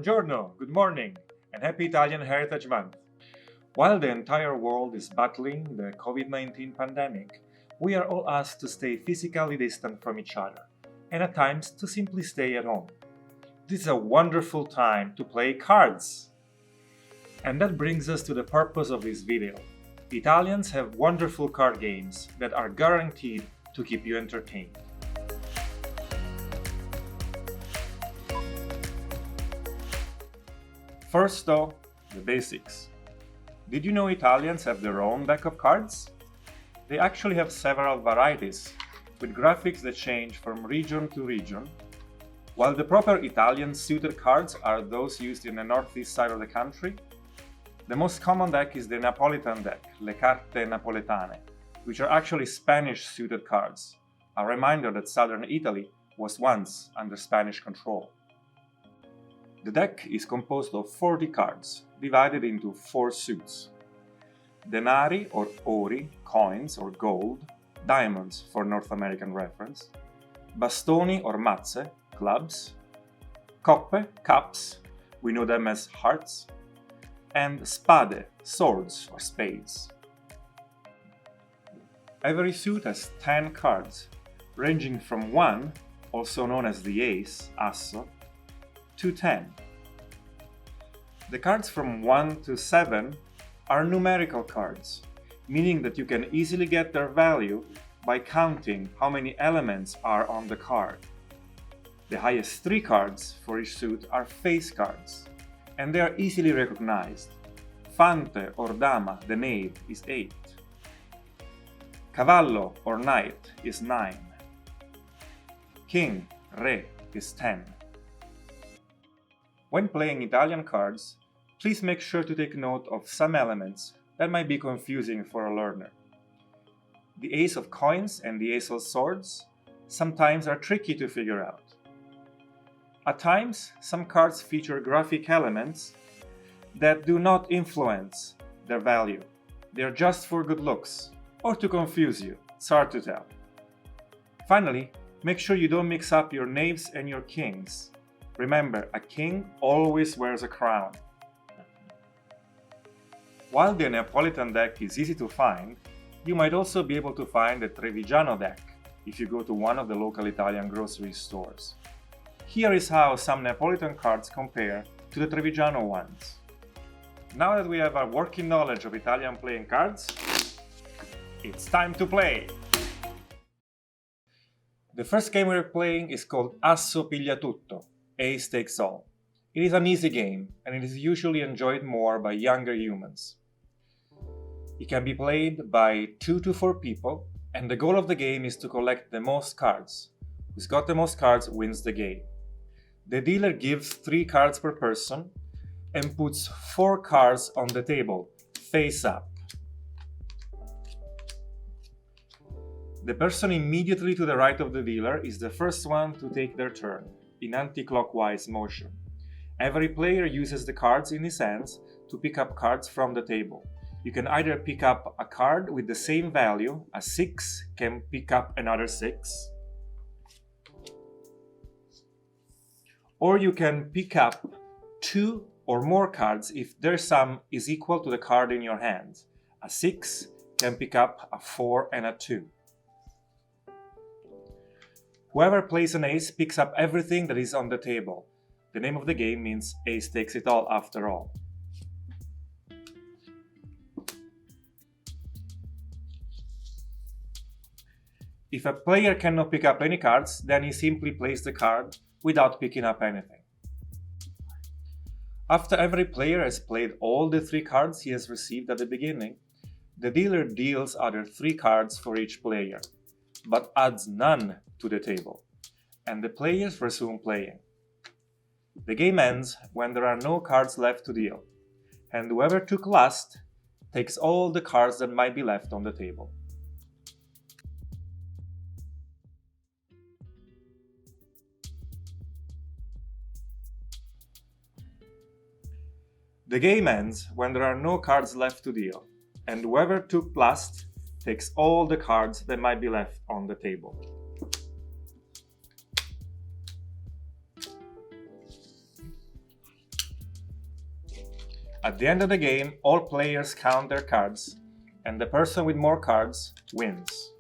Buongiorno, good morning, and happy Italian Heritage Month. While the entire world is battling the COVID-19 pandemic, we are all asked to stay physically distant from each other, and at times to simply stay at home. This is a wonderful time to play cards! And that brings us to the purpose of this video. Italians have wonderful card games that are guaranteed to keep you entertained. First though, the basics. Did you know Italians have their own deck of cards? They actually have several varieties, with graphics that change from region to region. While the proper Italian suited cards are those used in the northeast side of the country, the most common deck is the Napolitan deck, le carte napoletane, which are actually Spanish suited cards, a reminder that southern Italy was once under Spanish control. The deck is composed of 40 cards, divided into 4 suits: denari or ori, coins or gold, diamonds for North American reference, bastoni or mazze, clubs, coppe, cups, we know them as hearts, and spade, swords or spades. Every suit has 10 cards, ranging from 1, also known as the ace, Asso, to 10. The cards from 1 to 7 are numerical cards, meaning that you can easily get their value by counting how many elements are on the card. The highest 3 cards for each suit are face cards, and they are easily recognized. Fante or dama, the knave, is 8. Cavallo or knight is 9. King, re, is 10. When playing Italian cards, please make sure to take note of some elements that might be confusing for a learner. The ace of coins and the ace of swords sometimes are tricky to figure out. At times, some cards feature graphic elements that do not influence their value. They are just for good looks, or to confuse you. It's hard to tell. Finally, make sure you don't mix up your knaves and your kings. Remember, a king always wears a crown. While the Neapolitan deck is easy to find, you might also be able to find the Trevigiano deck if you go to one of the local Italian grocery stores. Here is how some Neapolitan cards compare to the Trevigiano ones. Now that we have a working knowledge of Italian playing cards, it's time to play! The first game we're playing is called Asso Pigliatutto, Ace Takes All. It is an easy game, and it is usually enjoyed more by younger humans. It can be played by 2 to 4 people, and the goal of the game is to collect the most cards. Who's got the most cards wins the game. The dealer gives 3 cards per person and puts 4 cards on the table, face up. The person immediately to the right of the dealer is the first one to take their turn, in anti-clockwise motion. Every player uses the cards in his hands to pick up cards from the table. You can either pick up a card with the same value, a 6 can pick up another 6, or you can pick up 2 or more cards if their sum is equal to the card in your hand. A 6 can pick up a 4 and a 2. Whoever plays an ace picks up everything that is on the table. The name of the game means ace takes it all after all. If a player cannot pick up any cards, then he simply plays the card without picking up anything. After every player has played all the 3 cards he has received at the beginning, the dealer deals other 3 cards for each player, but adds none to the table, and the players resume playing. The game ends when there are no cards left to deal, and whoever took last takes all the cards that might be left on the table. The game ends when there are no cards left to deal, and whoever took last takes all the cards that might be left on the table. At the end of the game, all players count their cards, and the person with more cards wins.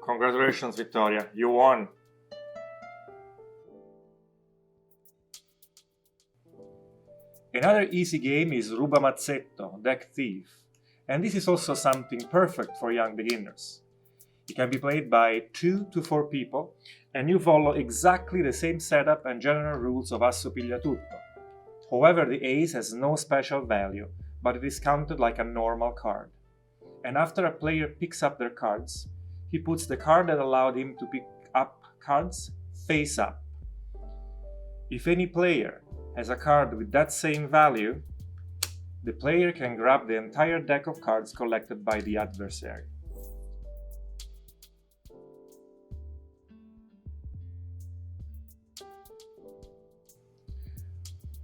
Congratulations, Victoria, you won! Another easy game is Rubamazzetto, Deck Thief, and this is also something perfect for young beginners. It can be played by 2 to 4 people, and you follow exactly the same setup and general rules of Asso Pigliatutto. However, the ace has no special value, but it is counted like a normal card. And after a player picks up their cards, he puts the card that allowed him to pick up cards face up. If any player has a card with that same value, the player can grab the entire deck of cards collected by the adversary.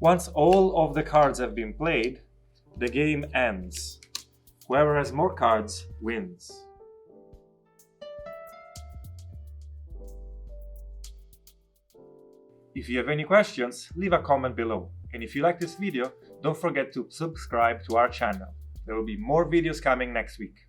Once all of the cards have been played, the game ends. Whoever has more cards wins. If you have any questions, leave a comment below. And if you like this video, don't forget to subscribe to our channel. There will be more videos coming next week.